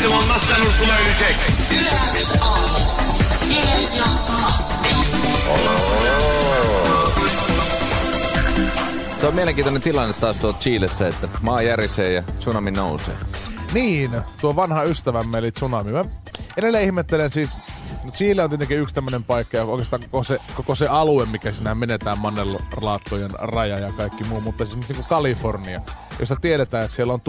Luistelu on nassannut löyseksi. Yleäks aamu. Minel ja Matti. Tuo on mielenkiintoinen tilanne taas tuo Chilessä, että maa järisee ja tsunami nousee. Niin, tuo vanha ystävämme eli tsunami. Mä edelleen ihmettelen siis, no Chile on tietenkin yksi tämmönen paikka ja oikeastaan koko se alue, mikä sinä menetään Mannerlaattojen raja ja kaikki muu, mutta siis niin kuin Kalifornia, jossa tiedetään, että siellä on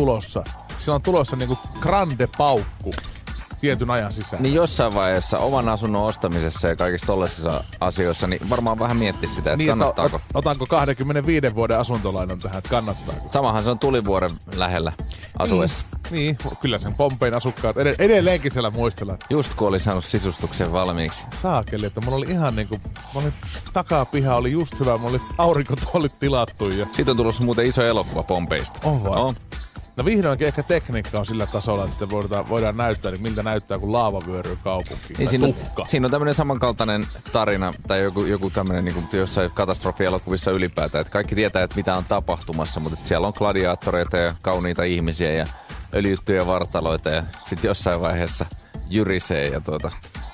tulossa niin kuin grande paukku tietyn ajan sisään. Niin jossain vaiheessa oman asunnon ostamisessa ja kaikissa tollaisissa asioissa, niin varmaan vähän miettisi sitä, että niin, kannattaako. Otanko 25 vuoden asuntolainan tähän, että kannattaako? Samahan se on tulivuoren lähellä asuessa. Niin, kyllä sen Pompein asukkaat edelleenkin siellä muistellaan. Just kun oli saanut sisustuksen valmiiksi. Saakeli, että mulla oli ihan niinku, takapiha oli just hyvä, mulla oli aurinkotuolit tilattu. Ja... Siitä on tulossa muuten iso elokuva Pompeista. On vai? On. No vihdoinkin ehkä tekniikka on sillä tasolla, että sitä voidaan näyttää, niin miltä näyttää, kun laava vyöryy kaupunkiin. Niin siinä on tämmöinen samankaltainen tarina, tai joku tämmöinen niin kuin jossain katastrofielokuvissa ylipäätään, että kaikki tietää, että mitä on tapahtumassa, mutta siellä on gladiaattoreita ja kauniita ihmisiä ja öljyttyjä vartaloita ja sitten jossain vaiheessa jyrisee ja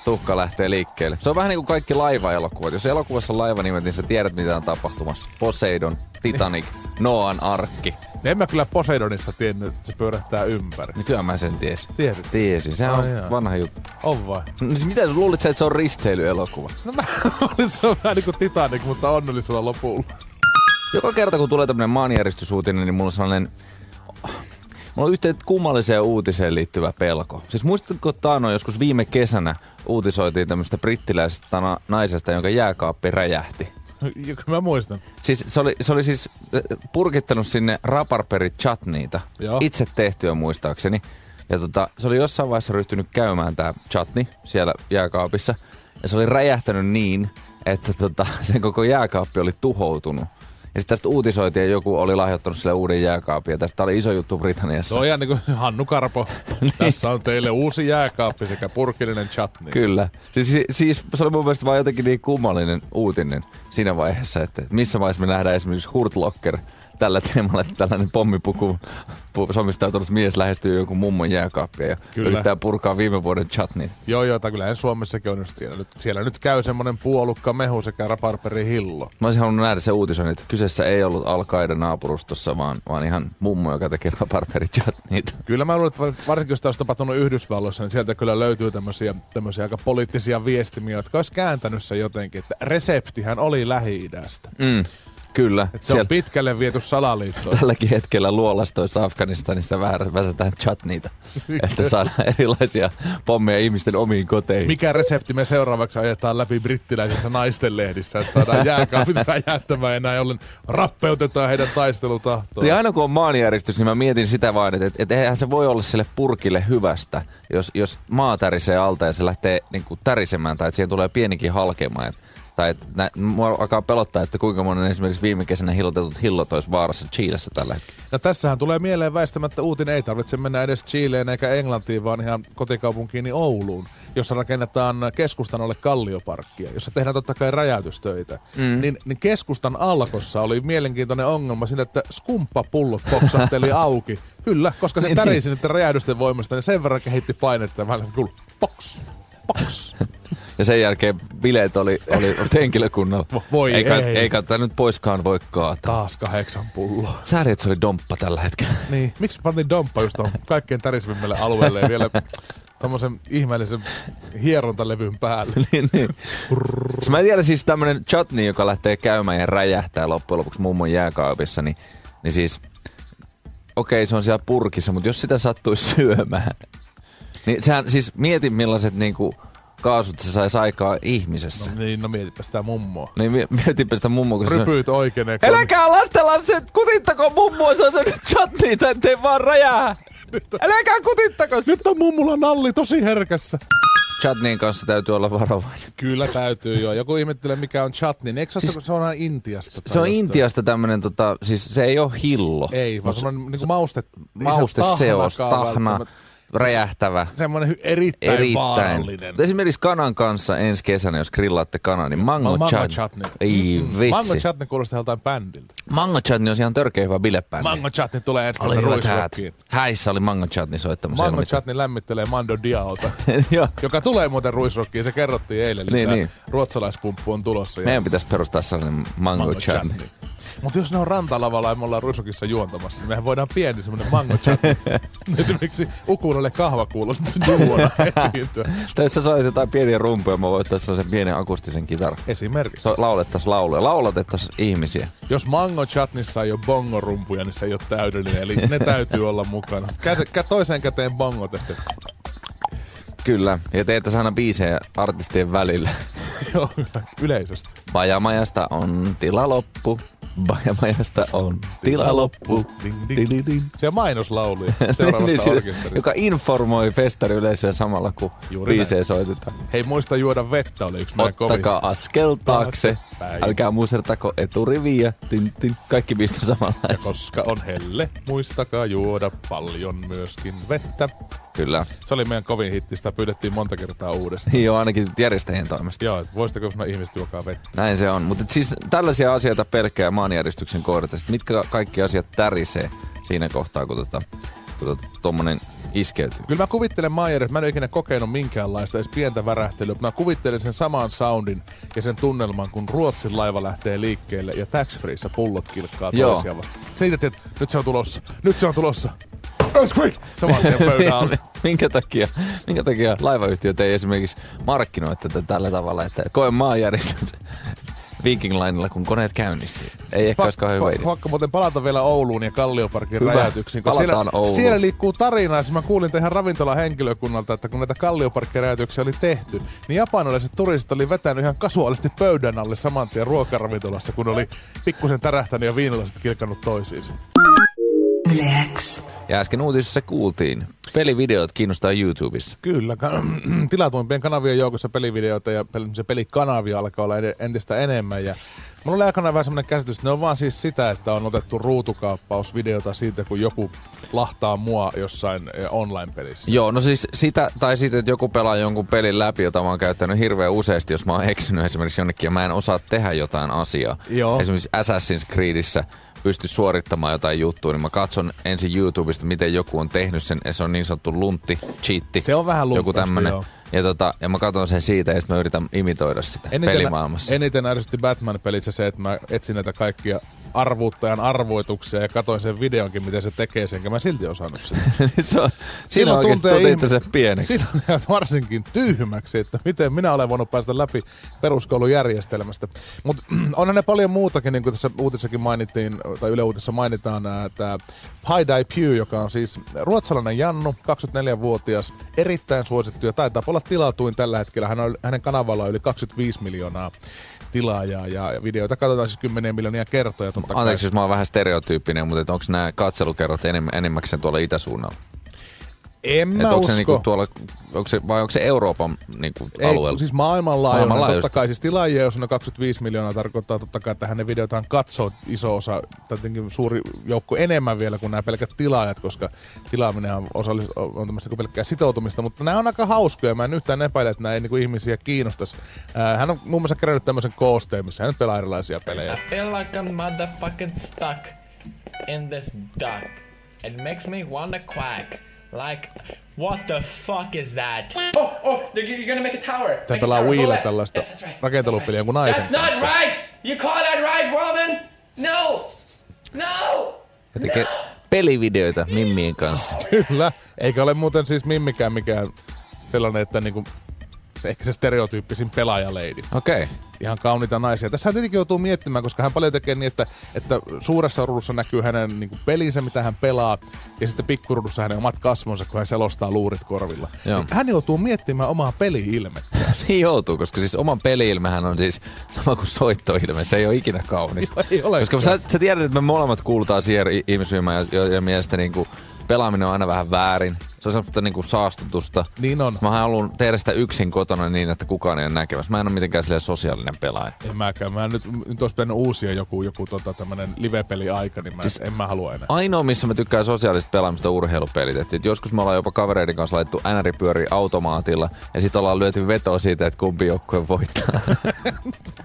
tuhka lähtee liikkeelle. Se on vähän niin kuin kaikki laivaelokuvat. Jos elokuvassa on laivanimet, niin sä tiedät, mitä on tapahtumassa. Poseidon, Titanic, Noan arkki. En mä kyllä Poseidonissa tiennyt, että se pyörähtää ympäri. No kyllä mä sen tiesin. Tiesit? Tiesin. Sehän on vanha juttu. On vai? No siis mitä luulit sä, että se on risteilyelokuva? No mä luulin, että se on vähän niin kuin Titanic, mutta onnellisella lopulla. Joka kerta, kun tulee tämmönen maanjäristysuutinen, niin mulla on sellainen... Mulla on yhteen kummalliseen uutiseen liittyvä pelko. Siis muistatko Taano, joskus viime kesänä uutisoitiin tämmöistä brittiläisestä naisesta, jonka jääkaappi räjähti? Mä muistan. Siis se oli siis purkittanut sinne raparperit chutneyta. Itse tehtyä muistaakseni. Ja se oli jossain vaiheessa ryhtynyt käymään tää chutney siellä jääkaapissa. Ja se oli räjähtänyt niin, että sen koko jääkaappi oli tuhoutunut. Ja sitten tästä uutisoitiin, ja joku oli lahjoittanut sille uuden jääkaapin. Ja tästä oli iso juttu Britanniassa. Se on ihan niin kuin Hannu Karpo. Tässä on teille uusi jääkaappi sekä purkillinen chutney. Kyllä. Siis se oli mun mielestä vaan jotenkin niin kummallinen uutinen siinä vaiheessa, että missä vaiheessa me nähdään esimerkiksi Hurt Locker tällä teemalla, että tällainen pommipuku somistautunut mies lähestyy joku mummon jääkaappia ja yrittää purkaa viime vuoden chutneyt. Joo, kyllähän Suomessakin on siellä nyt käy semmonen puolukka mehu sekä raparperi hillo. Mä olisin halunnut nähdä se uutisoinnin, että kyseessä ei ollut Al-Qaidan naapurustossa, vaan ihan mummo, joka teki raparperi chutneyt. Kyllä mä luulen, että varsinkin jos tämä olisi tapahtunut Yhdysvalloissa, niin sieltä kyllä löytyy tämmöisiä aika poliittisia viestimiä, jotka olisi kääntänyt sen jotenkin, että reseptihän oli Lähi-idästä. Kyllä. Et se on pitkälle viety salaliittoon. Tälläkin hetkellä luolastoissa Afganistanissa väsätään chutneyta, että saadaan erilaisia pommeja ihmisten omiin koteihin. Mikä resepti me seuraavaksi ajetaan läpi brittiläisissä naistenlehdissä, että saadaan jääkaapit räjähtämään ja näin ollen rappeutetaan heidän taistelutahtoa. Ja aina kun on maanjäristys, niin mä mietin sitä vain, että eihän se voi olla sille purkille hyvästä, jos maa tärisee alta ja se lähtee niin kuin tärisemään tai että siihen tulee pienikin halkeamaan. Tai mua alkaa pelottaa, että kuinka monen esimerkiksi viime kesänä hillotetut hillot olisi vaarassa Chilessä tällä hetkellä. Ja tässähän tulee mieleen väistämättä uutinen, ei tarvitse mennä edes Chileen eikä Englantiin, vaan ihan kotikaupunkiini Ouluun, jossa rakennetaan keskustan alle kallioparkkia, jossa tehdään totta kai räjäytystöitä. Niin keskustan alkossa oli mielenkiintoinen ongelma siinä, että skumppapullot poksahteli auki. Kyllä, koska se tärisi niiden räjähdysten voimasta, niin sen verran kehitti painetta ja vähän kuului poks. Ja sen jälkeen bileet oli henkilökunnalla. Voi ei kannata nyt poiskaan voi kaataa. Taas 8 pulloa. Sääli, että se oli domppa tällä hetkellä. Niin, miksi pantiin domppa just tuohon kaikkein tärisvimmälle alueelle ja vielä tommosen ihmeellisen hierontalevyn päälle. niin. Mä en tiedä siis tämmönen chutney, joka lähtee käymään ja räjähtää loppujen lopuksi mummon jääkaapissa, niin siis okei, se on siellä purkissa, mutta jos sitä sattuisi syömään, niin sehän siis mietin millaiset niinku kaasut se saisi aikaa ihmisessä. No mietipä sitä mummoa. Niin mietipä sitä mummoa. Kun rypyt oikeenee. Äläkää lastenlapset, kutittako mummoa, se on se nyt chutneyta, ettei vaan räjää. Äläkää kutittako. Nyt on mummulla nalli tosi herkässä. Chutneyn kanssa täytyy olla varovainen. Kyllä täytyy joo. Joku ihmettelee mikä on chutney. Eikö siis, se on Intiasta? Se on Intiasta tämmönen, siis se ei ole hillo. Ei, vaan se on niinku mausteseos, tahna. räjähtävä. Semmoinen erittäin vaarallinen. Esimerkiksi kanan kanssa ensi kesänä, jos grillaatte kanan, niin mango chutney. Ei vitsi. Mango chutney kuulostaa joltain bändiltä. Mango chutney on ihan törkeä hyvä bilepändi. Mango chutney tulee ensi kesänä Ruisrockiin. Häissä oli mango chutney soittamassa. Mango chutney lämmittelee Mando Diaota, joka tulee muuten Ruisrockiin. Se kerrottiin eilen, niin. Ruotsalaispumppu on tulossa. Meidän pitäisi perustaa sellainen mango chutney. Mutta jos ne on rantalavalla ja me ollaan Ruisrockissa juontamassa, niin mehän voidaan pieni semmoinen mango chutney. Esimerkiksi Ukunolle kahvakuulos, mutta duona esiintyä. Tai jos sä soitat jotain pieniä rumpuja, mä voitais sellaisen pienen akustisen kitaran. Esimerkiksi. Laulettaisiin lauluja. Laulatettaisiin ihmisiä. Jos mango chutneyssa ei ole bongorumpuja, niin se ei ole täydellinen. Eli ne täytyy olla mukana. Toiseen käteen bongo tästä. Kyllä, ja teettäisiin aina biisejä artistien välillä. Joo, yleisöstä. Bajamajasta on tila loppu. Bajamajasta on tila loppu. Se on mainoslauluja seuraavasta orkesterista. Joka informoi festariyleisöä samalla, kun biisejä soitetaan. Hei, muista juoda vettä oli yksi meidän kovista. Ottakaa askel taakse. Älkää musertako eturiviä. Kaikki biisit on samalla. Ja koska on helle, muistakaa juoda paljon myöskin vettä. Kyllä. Se oli meidän kovin hitti, sitä pyydettiin monta kertaa uudestaan. Joo, ainakin järjestäjien toimesta. Joo, että voisitteko sanoa ihmiset juokaa vettä. Näin se on. Mutta siis tällaisia asioita pelkkää maanjäristyksen kohdata. Mitkä kaikki asiat tärisee siinä kohtaa, kun tommonen iskeytyy? Kyllä mä kuvittelen maanjärjestyksen. Mä en ole ikinä kokenut minkäänlaista edes pientä värähtelyä. Mä kuvittelen sen saman soundin ja sen tunnelman, kun Ruotsin laiva lähtee liikkeelle ja tax-freeissä pullot kilkkaa toisiaan vastaan. Siitä, että nyt se on tulossa. Nyt se on tulossa. Saman tien pöydän alle. Minkä takia laivayhtiöt ei esimerkiksi markkinoi tätä tällä tavalla, että koe maanjäristyksen Viking Linella, kun koneet käynnistyy. Ei ehkä olisi kauhean hyvä idea. Pakko muuten palata vielä Ouluun ja Kallioparkin räjäytyksiin. Palataan siellä liikkuu tarinaa. Siis mä kuulin ihan ravintolahenkilökunnalta, että kun näitä Kallioparkin räjäytyksiä oli tehty, niin japanilaiset turistit oli vetänyt ihan kasuaalisti pöydän alle saman tien ruokaravintolassa, kun oli pikkusen tärähtänyt ja viinilasit kilkannut toisiinsa. Ja äsken uutisissa kuultiin. Pelivideot kiinnostaa YouTubessa. Kyllä. Tilatuimpien kanavien joukossa pelivideoita ja pelikanavia alkaa olla entistä enemmän. Ja mulla oli aikana vähän semmoinen käsitys, että ne on vaan siis sitä, että on otettu ruutukaappausvideota siitä, kun joku lahtaa mua jossain online-pelissä. Joo, no siis sitä, tai sitten, että joku pelaa jonkun pelin läpi, jota mä oon käyttänyt hirveän useasti, jos mä oon eksynyt esimerkiksi jonnekin ja mä en osaa tehdä jotain asiaa. Joo. Esimerkiksi Assassin's Creedissä pysty suorittamaan jotain juttua, niin mä katson ensin YouTubesta, miten joku on tehnyt sen, ja se on niin sanottu luntti, cheatti. Se on vähän lunttausta, joo. Ja mä katson sen siitä, ja sitten mä yritän imitoida sitä pelimaailmassa. Eniten ärsytti Batman-pelissä se, että mä etsin näitä kaikkia arvuuttajan arvoituksia ja katoin sen videonkin, miten se tekee sen, enkä mä silti osannut sitä. Siinä oikeasti tuntee sen pieneksi. Silloin varsinkin tyhmäksi, että miten minä olen voinut päästä läpi peruskoulujärjestelmästä. Mutta onhan ne paljon muutakin, niin kuin tässä uutissakin mainittiin, tai Yle Uutisessa mainitaan, tämä PewDiePie Pew, joka on siis ruotsalainen Jannu, 24-vuotias, erittäin suosittu ja taitaa olla tilatuin tällä hetkellä. Hänen kanavalla on yli 25 miljoonaa tilaajaa ja videoita katsotaan siis 10 miljoonia kertoja. Anteeksi, jos mä oon vähän stereotyyppinen, mutta onko nämä katselukerrot enimmäkseen tuolla itäsuunnalla? En mä usko. Niinku vai onko se Euroopan niinku alueella? Ei, siis maailmanlaajuinen. Totta kai siis tilaajia, jos on 25 miljoonaa, tarkoittaa totta kai, että hänen videotaan katsoo iso osa, tai suuri joukko enemmän vielä kuin nämä pelkät tilaajat, koska tilaaminen on tämmöistä pelkkää sitoutumista, mutta nämä on aika hauskoja. Mä en yhtään epäile, että nämä ei niinku ihmisiä kiinnostaisi. Hän on muun muassa kerännyt tämmöisen koosteen, missä hän pelaa erilaisia pelejä. I feel like I'm motherfucking stuck in this duck. It makes me wanna quack. Like, what the fuck is that? Oh, you're gonna make a tower. Tää pelaa Wiillä tällaista rakentelupeliä jonkun naisen kanssa. That's not right! You call that right, woman? No! Ja tekee pelivideoita Mimmien kanssa. Kyllä, eikä ole muuten siis Mimmikään mikään sellainen, että niinku ehkä se stereotyyppisin pelaajaleidi. Okei. Ihan kauniita naisia. Tässä hän tietenkin joutuu miettimään, koska hän paljon tekee niin, että suuressa ruudussa näkyy hänen niin kuin pelinsä, mitä hän pelaa, ja sitten pikkuruudussa hänen omat kasvonsa, kun hän selostaa luurit korvilla. Hän joutuu miettimään omaa peli-ilmettä. Niin joutuu, koska siis oman peli-ilmehän on siis sama kuin soittoilme. Se ei ole ikinä kaunista. Ei ole. Koska sä tiedät, että me molemmat kuulutaan siihen ihmisryhmään, joiden mielestä niin kuin pelaaminen on aina vähän väärin. Se on semmoista niinku saastutusta. Niin on. Mä haluan tehdä sitä yksin kotona niin, että kukaan ei ole näkemässä. Mä en ole mitenkään silleen sosiaalinen pelaaja. En mäkään. Mä nyt olisi pitänyt uusia joku tämmönen live-peli-aika, niin en mä halua enää. Ainoa, missä mä tykkään sosiaalista pelaamista, on urheilupelit. Et joskus me ollaan jopa kavereiden kanssa laittu NR-pyöriä automaatilla ja sit ollaan lyöty vetoa siitä, että kumpi joukkue voittaa.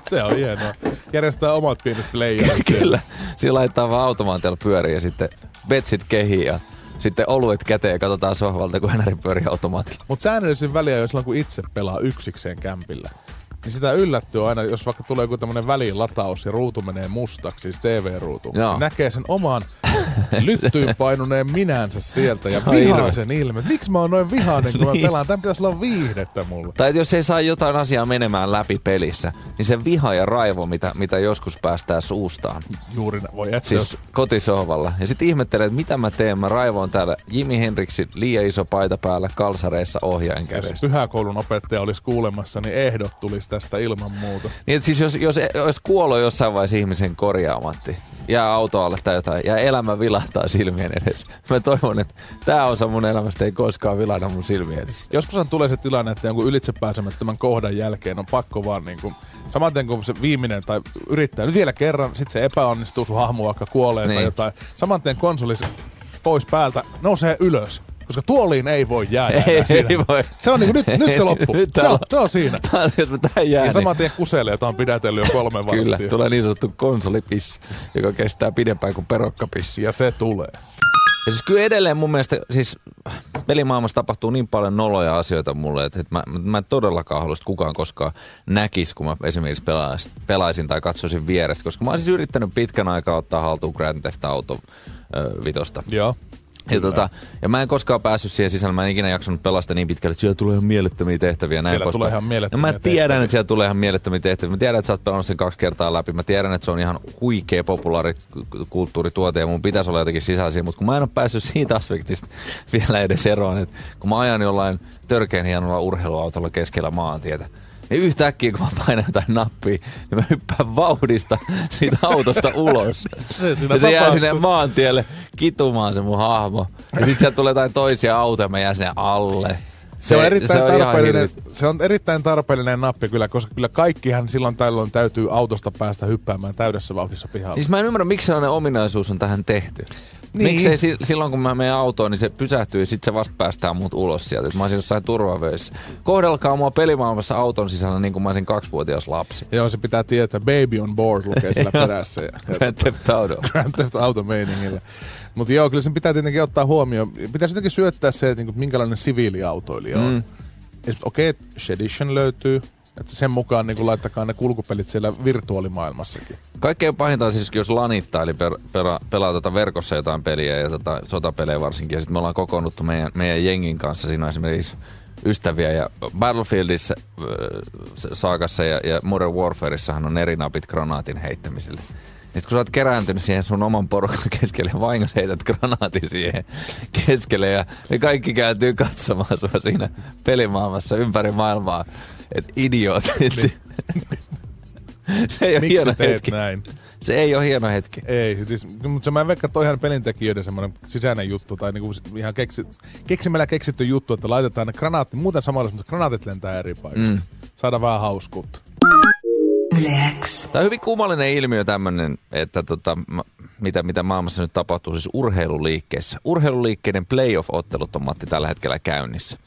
Se on hienoa. Järjestää omat pienet playerit. Kyllä. Siinä laittaa vaan automaatilla pyöriä ja sitten betsit kehiin ja sitten oluet käteen ja katsotaan sohvalta, kun NR pyörii automaatilla. Mut säännöllisin väliä, jos silloin kun itse pelaa yksikseen kämpillä, niin sitä yllättyy aina, jos vaikka tulee joku tämmönen välilataus ja ruutu menee mustaksi, siis TV-ruutu. Niin näkee sen oman lyttyyn painuneen minänsä sieltä ja vihaisen ilme. Miksi mä oon noin vihainen, kun mä pelaan? Tän pitäisi olla viihdettä mulle. Tai jos ei saa jotain asiaa menemään läpi pelissä, niin se viha ja raivo, mitä joskus päästää suustaan. Juuri voi etsiä. Siis kotisohvalla. Ja sit ihmettelee, että mitä mä teen. Mä raivoon täällä Jimi Hendrixin liian iso paita päällä kalsareissa ohjaajan kädessä. Jos pyhäkoulun opettaja olisi kuulemassa, niin ehdot tulisi tästä ilman muuta. Niin, että siis jos kuoloo jossain vaiheessa ihmisen korjaamatti, jää autoalle tai jotain, ja elämä vilahtaa silmien edessä. Mä toivon, että tää osa mun elämästä ei koskaan vilahda mun silmien edessä. Joskushan tulee se tilanne, että jonkun ylitsepääsemättömän kohdan jälkeen on pakko vaan niinku, samaten kuin se viimeinen tai yrittää nyt vielä kerran, sit se epäonnistuu, sun hahmo vaikka kuolee tai jotain. Samanteen konsoli pois päältä, nousee ylös. Koska tuoliin ei voi jäädä. Ei voi. Se on niinku, nyt se loppuu. Se on siinä. Jos mä tähän jään. Ja saman tien kuselee, jota on pidätellyt jo 3 varttia. Kyllä, tulee niin sanottu konsolipissi, joka kestää pidempään kuin perokkapissi. Ja se tulee. Ja siis kyllä edelleen mun mielestä, siis pelimaailmassa tapahtuu niin paljon noloja asioita mulle, että mä en todellakaan haluaisi, että kukaan koskaan näkisi, kun mä esimerkiksi pelaisin tai katsoisin vierestä. Koska mä oon siis yrittänyt pitkän aikaa ottaa haltuun Grand Theft Auto 5. Joo. Ja mä en koskaan päässyt siihen sisällä, mä en ikinä jaksanut pelastaa niin pitkälle, että siellä tulee ihan mielettömiä tehtäviä. Siellä tulee ihan mielettömiä tehtäviä. Mä tiedän, että siellä tulee ihan mielettömiä tehtäviä. Mä tiedän, että sä oot pelannut sen 2 kertaa läpi. Mä tiedän, että se on ihan huikea populaarikulttuurituote ja mun pitäisi olla jotenkin sisäisiä, mutta kun mä en ole päässyt siitä aspektista vielä edes eroon, että kun mä ajan jollain törkeän hienolla urheiluautolla keskellä maantietä, niin yhtäkkiä, kun mä painan jotain nappia, niin mä hyppään vauhdista siitä autosta ulos. Se jää sinne maantielle kitumaan se mun hahmo. Ja sit sieltä tulee jotain toisia autoja, mä jään sinne alle. Se on erittäin tarpeellinen nappi kyllä, koska kyllä kaikkihan silloin tällöin täytyy autosta päästä hyppäämään täydessä vauhdissa pihalla. Siis mä en ymmärrä, miksi sellainen ominaisuus on tähän tehty. Niin. Miksei silloin, kun mä menen autoon, niin se pysähtyy ja sit se vasta päästään mut ulos sieltä. Mä olisin jossain turvavöissä. Kohdelkaa mua pelimaailmassa auton sisällä niin kuin mä olisin 2-vuotias lapsi. Joo, se pitää tietää. Baby on board lukee siellä perässä. Grand Theft Auto. Grand Theft Auto meiningillä. Mutta joo, kyllä sen pitää tietenkin ottaa huomioon. Pitäisi jotenkin syöttää se, että minkälainen siviiliautoilija on. Okei, Shedition löytyy. Että sen mukaan niin laittakaa ne kulkupelit siellä virtuaalimaailmassakin. Kaikkein pahinta on siis, jos lanittaa, eli pelaa verkossa jotain peliä ja sotapelejä varsinkin. Ja sitten me ollaan kokoonnuttu meidän jengin kanssa. Siinä on esimerkiksi ystäviä ja Battlefieldissa, saakassa ja Modern Warfareissahan on eri napit granaatin heittämiselle. Sitten kun sä oot kerääntynyt siihen sun oman porukan keskelle ja vahingossa heität granaatin siihen keskelle ja ne kaikki kääntyy katsomaan sua siinä pelimaailmassa ympäri maailmaa. Et idiootit. Se ei ole hieno hetki. Näin? Se ei ole hieno hetki. Ei, siis, mutta mä veikkaan, että toihan pelintekijöiden semmoinen sisäinen juttu tai niinku ihan keksimällä keksitty juttu, että laitetaan ne granaatti, muuten samalla, mutta granaatit lentää eri paikasta. Saadaan vähän hauskuutta. Tämä on hyvin kummallinen ilmiö tämmöinen, että mitä maailmassa nyt tapahtuu siis urheiluliikkeessä. Urheiluliikkeiden playoff-ottelut on, Matti, tällä hetkellä käynnissä.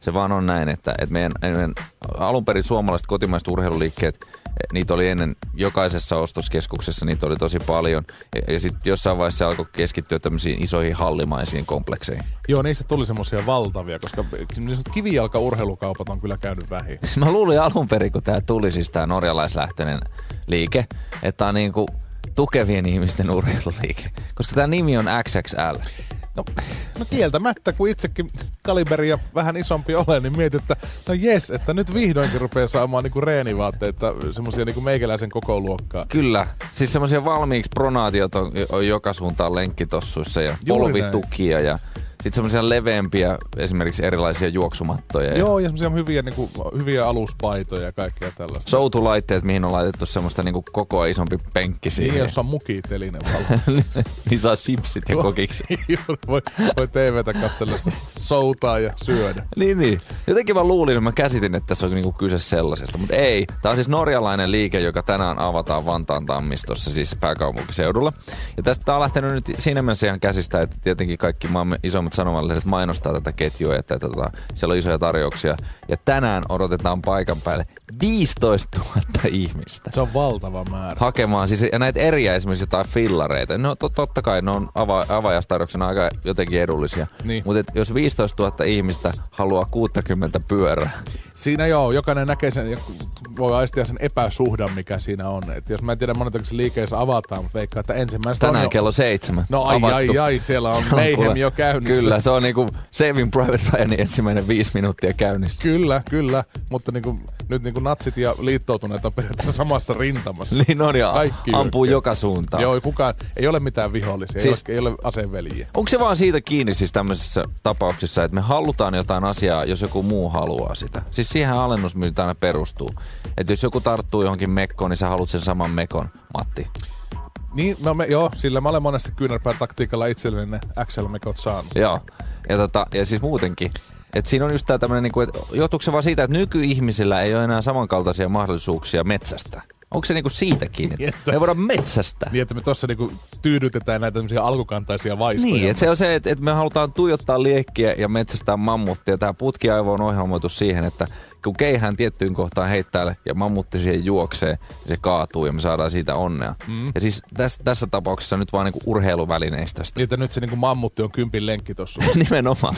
Se vaan on näin, että meidän alun perin suomalaiset kotimaiset urheiluliikkeet, niitä oli ennen jokaisessa ostoskeskuksessa, niitä oli tosi paljon. Ja sitten jossain vaiheessa se alkoi keskittyä tämmöisiin isoihin hallimaisiin komplekseihin. Joo, niistä tuli semmoisia valtavia, koska kivijalka-urheilukaupat on kyllä käynyt vähin. Mä luulin alun perin, kun tää tuli, siis tää norjalaislähtöinen liike, että on niinku tukevien ihmisten urheiluliike. Koska tää nimi on XXL. No kieltämättä, kun itsekin kaliberia vähän isompi olen, niin mietin, että no jes, että nyt vihdoinkin rupeaa saamaan niinku reenivaatteita, semmosia niinku meikäläisen koko luokkaa. Kyllä, siis semmosia valmiiksi pronaatiot on joka suuntaan lenkkitossuissa ja polvitukia ja Sitten semmoisia leveämpiä, esimerkiksi erilaisia juoksumattoja. Joo, ja semmoisia hyviä aluspaitoja ja kaikkea tällaista. Soutulaitteet, mihin on laitettu semmoista niinku koko isompi penkki siihen. Niin, jossa on mukitelinen valo. Niin saa sipsit ja kokiksi. voi TVtä katsellessa soutaa ja syödä. Niin. Jotenkin mä luulin, mä käsitin, että tässä on niinku kyse sellaisesta, mutta ei. Tää on siis norjalainen liike, joka tänään avataan Vantaan Tammistossa, siis pääkaupunkiseudulla. Ja tästä tää on lähtenyt nyt siinä mielessä ihan käsistä, että tietenkin kaikki maamme isommat sanomalliset mainostaa tätä ketjua, että siellä on isoja tarjouksia. Ja tänään odotetaan paikan päälle 15 000 ihmistä. Se on valtava määrä. Hakemaan siis, ja näitä eriä esimerkiksi jotain fillareita. No totta kai ne on avaajastarjouksena aika jotenkin edullisia. Niin. Mutta jos 15 000 ihmistä haluaa 60 pyörää. Siinä jokainen näkee sen ja voi aistia sen epäsuhdan, mikä siinä on. Et jos mä en tiedä monetako se liikeessä avataan, mutta veikkaan, että ensimmäistä tänään on kello 7. No ai, siellä on mayhem jo käynnissä. Kyllä, se on niinku Saving Private Ryanin ensimmäinen 5 minuuttia käynnissä. Kyllä, mutta nyt natsit ja liittoutuneet on periaatteessa samassa rintamassa. Niin on ja ampuu joka suuntaan. Joo, ei ole mitään vihollisia, siis, ei ole aseveljiä. Onko se vaan siitä kiinni siis tämmöisissä tapauksissa, että me halutaan jotain asiaa, jos joku muu haluaa sitä? Siis siihen alennusmyynti aina perustuu. Että jos joku tarttuu johonkin mekkoon, niin sä haluat sen saman mekon, Matti. Niin, sillä mä olen monesti kyynärpään taktiikalla itselleni ne XL-mekot saanut. Joo, ja siis muutenkin. Että siinä on just tää tämmönen, että johtuuko se vaan siitä, että nykyihmisillä ei ole enää samankaltaisia mahdollisuuksia metsästä? Onko se siitä kiinni? Me ei voida metsästä. Niin, että me tuossa tyydytetään näitä tämmöisiä alkukantaisia vaistoja. Niin, että se on se, että me halutaan tuijottaa liekkiä ja metsästää mammuttia. Tämä putkiaivo on ohjelmoitu siihen, että kun keihään tiettyyn kohtaan heittää ja mammutti siihen juoksee, niin se kaatuu ja me saadaan siitä onnea. Ja siis tässä tapauksessa nyt vaan urheiluvälineistöstä. Niin, että nyt se mammutti on 10 lenkki tossa. Nimenomaan.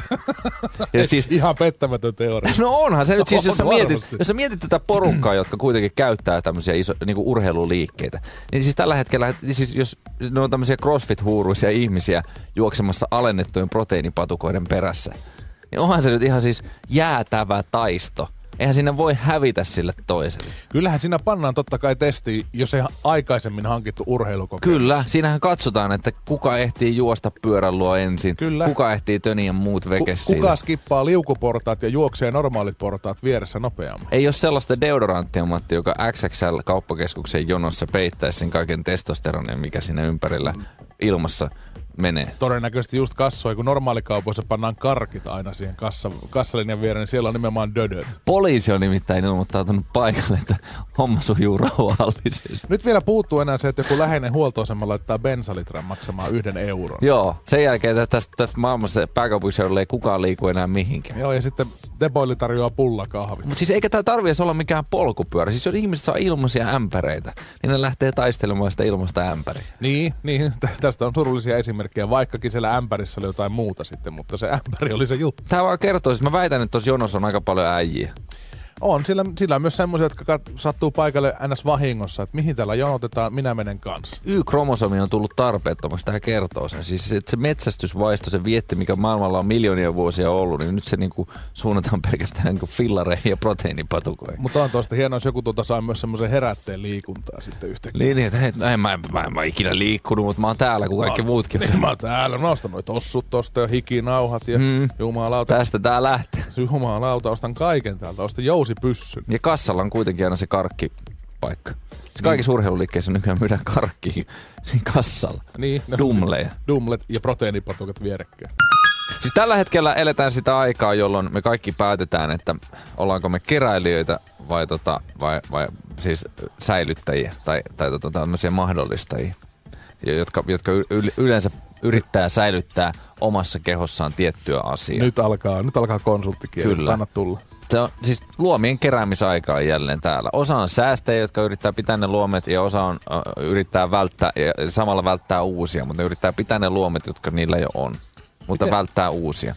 Ja siis, ihan pettämätön teoria. No onhan se nyt siis, jos sä mietit tätä porukkaa, jotka kuitenkin käyttää tämmöisiä urheiluliikkeitä, niin siis tällä hetkellä, siis jos ne on tämmöisiä crossfit-huuruisia ihmisiä juoksemassa alennettujen proteiinipatukoiden perässä, niin onhan se nyt ihan siis jäätävä taisto. Eihän siinä voi hävitä sille toiselle. Kyllähän siinä pannaan totta kai testiin, jos ei aikaisemmin hankittu urheilukokemus. Kyllä, siinähän katsotaan, että kuka ehtii juosta pyörän luo ensin. Kyllä. Kuka ehtii töniä muut vekes kuka skippaa liukuportaat ja juoksee normaalit portaat vieressä nopeammin. Ei ole sellaista deodoranttia, Matti, joka XXL-kauppakeskuksen jonossa peittäisi sen kaiken testosteronin, mikä siinä ympärillä ilmassa menee. Todennäköisesti just kassoi, kun normaalikaupoissa pannaan karkit aina siihen kassalinjan viereen, niin siellä on nimenomaan dödöt. Poliisi on nimittäin ilmoittautunut paikalle, että homma sujuu rauhallisesti. Nyt vielä puuttuu enää se, että joku läheinen huoltoasema laittaa bensalitran maksamaan 1 euron. Joo, sen jälkeen tässä maailmassa pääkaupunkiseudulla ei kukaan liiku enää mihinkään. Joo, ja sitten Depoili tarjoaa pullakahvit. Mutta siis eikä tää tarvitse olla mikään polkupyörä. Siis jos ihmiset saa ilmaisia ämpäreitä, niin ne lähtee taistelemaan sitä ilmasta ämpäriä. Niin, tästä on surullisia esimerkkejä, vaikkakin siellä ämpärissä oli jotain muuta sitten, mutta se ämpäri oli se juttu. Tää vaan kertoo, siis mä väitän, että tuossa jonossa on aika paljon äijiä. On, sillä on myös semmoisia, jotka sattuu paikalle ns. Vahingossa, että mihin täällä jonotetaan, minä menen kanssa. Y-kromosomi on tullut tarpeettomaksi, tämä kertoo sen. Siis se metsästysvaisto, se vietti, mikä maailmalla on miljoonia vuosia ollut, niin nyt se suunnataan pelkästään fillareihin ja proteiinipatukoihin. Mutta on tuosta hienoa, jos joku saa myös semmoisen herätteen liikuntaa sitten yhtäkkiä. Niin, että en mä ikinä liikkunut, mutta mä oon täällä, kun kaikki muutkin. Niin, mä oon täällä, mä ostan noita tossut tosta ja hikinauhat ja jumalauta. Tästä tää lähtee. Jumalauta, ostan kaiken täältä, ostan jousipyssyn. Ja kassalla on kuitenkin aina se karkkipaikka. Se kaikissa urheiluliikkeissä nykyään myydään karkkia siinä kassalla. Niin. Dumleja. Dumlet ja proteiinipatukat vierekkäin. Siis tällä hetkellä eletään sitä aikaa, jolloin me kaikki päätetään, että ollaanko me keräilijöitä vai siis säilyttäjiä tai tämmöisiä mahdollistajia, jotka yleensä yrittää säilyttää omassa kehossaan tiettyä asiaa. Nyt alkaa konsulttikieli. Kyllä. Anna tulla. Se on siis luomien keräämisaika on jälleen täällä. Osa on säästäjiä, jotka yrittää pitää ne luomet ja osa on yrittää välttää ja samalla välttää uusia, mutta ne yrittää pitää ne luomet, jotka niillä jo on, mutta välttää uusia.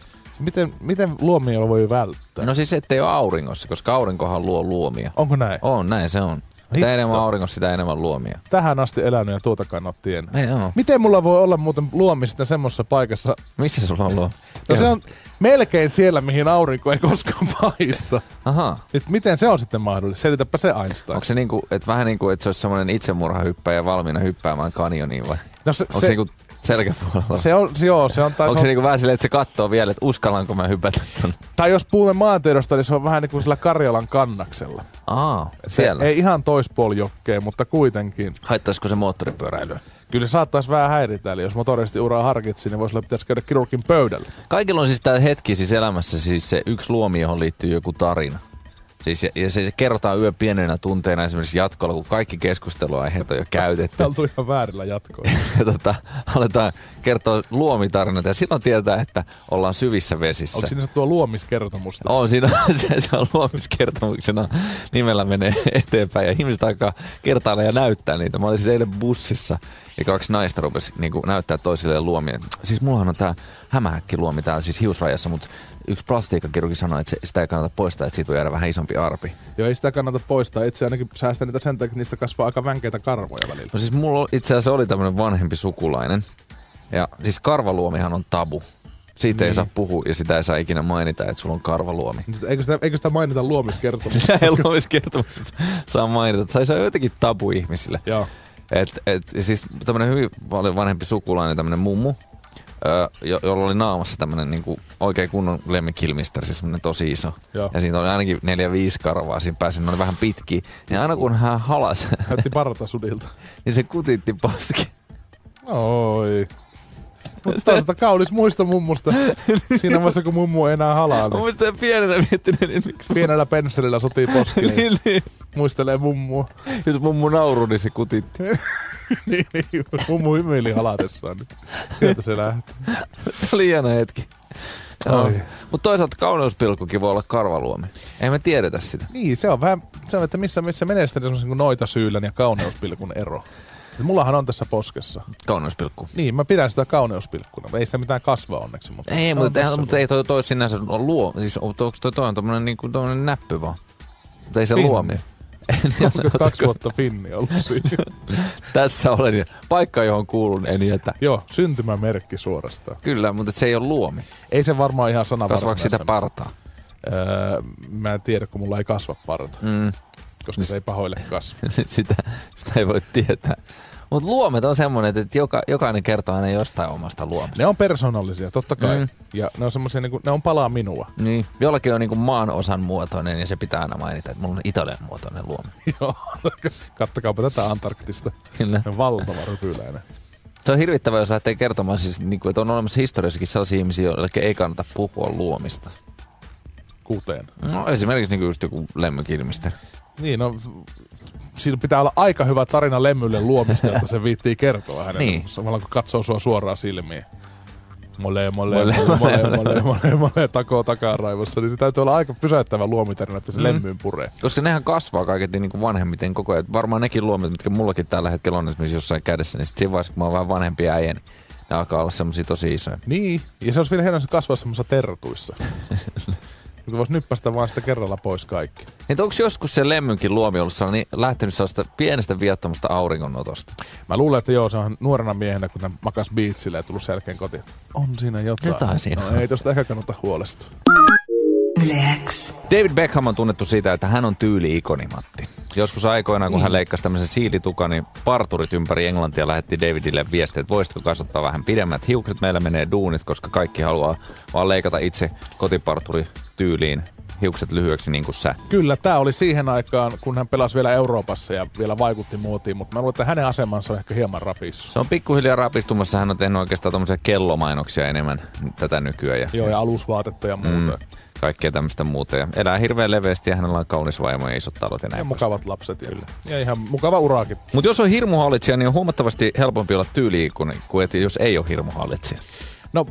Miten luomia voi välttää? No siis ettei ole auringossa, koska aurinkohan luo luomia. Onko näin? On, näin se on. Mitä enemmän auringossa, sitä enemmän luomia. Tähän asti elänyt ja tuotakaan ole tiennyt. Ei oo. Miten mulla voi olla muuten luomi sitten semmoisessa paikassa? Missä sulla on luomi? No se on melkein siellä, mihin aurinko ei koskaan paista. Aha. Et miten se on sitten mahdollista? Selitäpä se Einstein. Onko se vähän niin kuin, että se olisi semmoinen itsemurhahyppäjä valmiina hyppäämään kanioniin vai? No selkäpuolella. Se on Onko se niinku vähän silleen, että se katsoo vielä, että uskallanko mä hypätä ton? Tai jos puhumme maantiedosta, niin se on vähän niin kuin sillä Karjalan kannaksella. Siellä. Ei ihan toispuolijokkeen, mutta kuitenkin. Haittaisiko se moottoripyöräilyä? Kyllä se saattaisi vähän häiritä, eli jos motoristiuraa harkitsi, niin pitäisi käydä kirurgin pöydällä. Kaikilla on siis tää hetki siis elämässä siis se yksi luomi, johon liittyy joku tarina. Siis, ja se kerrotaan yö pienenä tunteina esimerkiksi jatkolla, kun kaikki keskusteluaiheet on jo käytetty. Täällä tuli ihan väärillä jatkoilla. Ja aletaan kertoa luomitarinoita ja silloin tietää, että ollaan syvissä vesissä. Onko siinä se tuo luomiskertomusta? On, siinä se on luomiskertomuksena. Nimellä menee eteenpäin ja ihmiset alkaa kertailla ja näyttää niitä. Mä olin siis eilen bussissa ja kaksi naista rupesi niin näyttää toisilleen luomia. Siis mullahan on tää hämähäkkiluomi täällä siis hiusrajassa, mutta yksi plastiikkakirurgi sanoi, että sitä ei kannata poistaa, että siitä voi jäädä vähän isompi arpi. Joo, ei sitä kannata poistaa. Itse ainakin säästää niitä sen takia, että niistä kasvaa aika vänkeitä karvoja välillä. No siis mulla itse asiassa oli tämmönen vanhempi sukulainen. Ja siis karvaluomihan on tabu. Siitä ei saa puhua ja sitä ei saa ikinä mainita, että sulla on karvaluomi. Eikö sitä mainita luomiskertomuksessa? Sitä ei luomiskertomuksessa saa mainita. Se on jotenkin tabu ihmisille. Joo. Siis tämmönen hyvin paljon vanhempi sukulainen, tämmönen mummu, jolla oli naamassa tämmönen niinku oikein kunnon lemmikkilmister, siis semmonen tosi iso. Joo. Ja siinä oli ainakin 4-5 karvaa siinä päässä, ne oli vähän pitkiä. Ja aina kun hän halasi, näytti partasudilta, niin se kutitti poski. Oi. Mutta toisaalta kaunis muisto mummusta. Siinä vaiheessa, kun mummu ei enää halaa. Mä muistan pienenä miettinyt, että miksi... Pienellä pensselillä sotii poskeen. niin. Muistelee mummua. Jos mummu nauruu, niin se kutitti. niin. Mummu hymyili halatessaan. Niin sieltä se lähti. Se oli hieno hetki. Mutta toisaalta kauneuspilkkukin voi olla karvaluomi. Ei me tiedetä sitä. Niin, se on vähän, että missä menee sitten semmoisen kuin noitasyylän ja kauneuspilkun ero. Mullahan on tässä poskessa. Kauneuspilkku. Niin, mä pidän sitä kauneuspilkkuna. Ei sitä mitään kasvaa onneksi. Mutta ei, mutta ei toi sinänsä ole luo. Siis toi on tommonen niinku tommonen näppy vaan. Mutta ei se luomi. Onko 2 vuotta finni ollut siinä? Tässä olen. Paikka, johon kuulun, en jätä. Joo, syntymämerkki suorastaan. Kyllä, mutta se ei ole luomi. Ei se varmaan ihan sana kasvaako sitä partaa? Mä en tiedä, kun mulla ei kasva parta. Koska se ei pahoille kasva. sitä ei voi tietää. Mutta luomet on semmoinen, että jokainen kertoo aina jostain omasta luomesta. Ne on persoonallisia, totta kai. Ja ne on semmoisia, niin ne on palaa minua. Niin. Jollakin on niin kuin maanosan muotoinen ja se pitää aina mainita, että mulla on Italian muotoinen luomi. Joo. Kattakaapa tätä Antarktista. Kyllä. Valtava rypyläinen. Se on hirvittävää, jos lähtee kertomaan, siis, niin kuin, että on olemassa historiassakin sellaisia ihmisiä, joille ei kannata puhua luomista. Kuten? No esimerkiksi niin kuin just joku lemmykilmisteri. Niin, no siinä pitää olla aika hyvä tarina lemmylle luomista, että se viittii kertoa hänelle. Niin. Samalla kun katsoo sua suoraan silmiin. Mole, takoo takaraivossa. Niin se täytyy olla aika pysäyttävä luomitarina, että se lemmyyn puree. Koska nehän kasvaa kaiketi niin kuin vanhemmiten koko ajan. Varmaan nekin luomit, mitkä mullakin tällä hetkellä on esimerkiksi jossain kädessä, niin sitten siinä vaiheessa, kun mä oon vähän vanhempi äijä, niin ne alkaa olla semmosia tosi isoja. Niin, ja se olisi vielä hienoa, se kasvaa semmoisissa tertuissa. Että voisi nyppästä vaan sitä kerralla pois kaikki. Niin onko joskus se lemmynkin luomi ollut lähtenyt sellaista pienestä viattomasta auringonotosta? Mä luulen, että joo, se on nuorena miehenä, kun hän makas biitsille ja tullut sen jälkeen kotiin. On siinä jotain. Jotain siinä. No, ei tosta ehkä kannata huolestua. David Beckham on tunnettu siitä, että hän on tyyli-ikoni, Matti. Joskus aikoinaan, kun hän leikkasi tämmöisen siilitukan, niin parturit ympäri Englantia lähetti Davidille viestiä, että voisitko kasvattaa vähän pidemmät hiukset, meillä menee duunit, koska kaikki haluaa vaan leikata itse kotiparturityyliin hiukset lyhyeksi niin kuin sä. Kyllä, tää oli siihen aikaan, kun hän pelasi vielä Euroopassa ja vielä vaikutti muotiin, mutta mä luulen, että hänen asemansa on ehkä hieman rapissu. Se on pikkuhiljaa rapistumassa, hän on tehnyt oikeastaan tommosia kellomainoksia enemmän tätä nykyään. Joo, ja alusvaatetta ja muuta. Kaikkea tämmöistä muuta. Ja elää hirveän leveästi ja hänellä on kaunis vaimo ja isot talot ja näin. Ja mukavat lapset. Ja ihan mukava uraakin. Mutta jos on hirmuhallitsija, niin on huomattavasti helpompi olla tyyli-ikoni kuin että jos ei ole hirmuhallitsija. No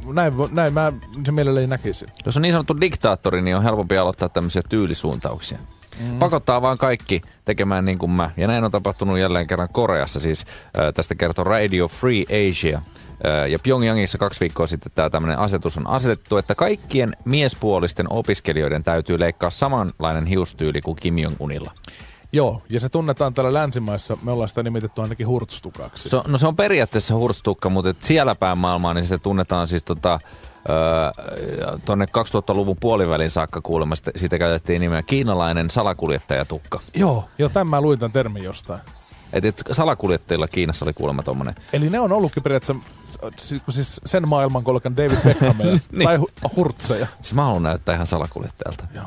näin mä se mielelläni näkisin. Jos on niin sanottu diktaattori, niin on helpompi aloittaa tämmöisiä tyylisuuntauksia. Pakottaa vaan kaikki tekemään niin kuin mä. Ja näin on tapahtunut jälleen kerran Koreassa. Siis tästä kertoo Radio Free Asia. Ja Pyongyangissa 2 viikkoa sitten tämä tämmöinen asetus on asetettu, että kaikkien miespuolisten opiskelijoiden täytyy leikkaa samanlainen hiustyyli kuin Kim Jong-unilla. Joo, ja se tunnetaan täällä länsimaissa, me ollaan sitä nimitetty ainakin hurtstukaksi. No se on periaatteessa hurtstukka, mutta siellä päin maailmaa niin se tunnetaan siis tuonne 2000-luvun puolivälin saakka kuulemma. Siitä käytettiin nimeä kiinalainen salakuljettajatukka. Joo, tämän mä luin tämän termin jostain. Et salakuljettajilla Kiinassa oli kuulemma tommonen. Eli ne on ollutkin periaatteessa siis sen maailmankolkan David Beckhamia Niin. tai Hurtseja. Siis mä haluan näyttää ihan salakuljettajalta. Joo.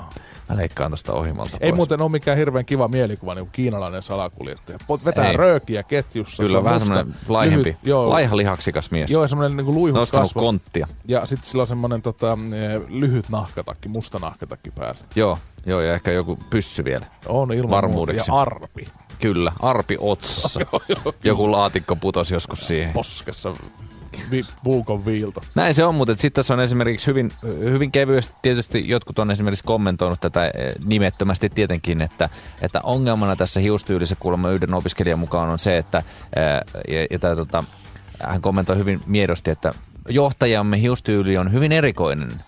Mä leikkaan tosta ohjelmalta Ei pois. muuten ole mikään hirveän kiva mielikuva, niin kuin kiinalainen salakuljettaja. Vetää Ei. röökiä ketjussa. Kyllä, se vähän musta, semmonen laihempi, lyhyt, joo, laihalihaksikas mies. Joo, semmoinen niin luihut Nostanut kasvo. konttia. Ja sitten sillä on semmoinen lyhyt nahkatakki, musta nahkatakki päällä. Joo, ja ehkä joku pyssy vielä. On ilman Varmuudeksi. muuta. Ja arpi. Kyllä, arpi otsassa. Joku laatikko putosi joskus siihen. Poskessa puukon viilto. Näin se on, mutta sitten tässä on esimerkiksi hyvin kevyesti, tietysti jotkut on esimerkiksi kommentoinut tätä nimettömästi tietenkin, että ongelmana tässä hiustyylissä kuulemma yhden opiskelijan mukaan on se, että hän kommentoi hyvin miedosti, että johtajamme hiustyyli on hyvin erikoinen.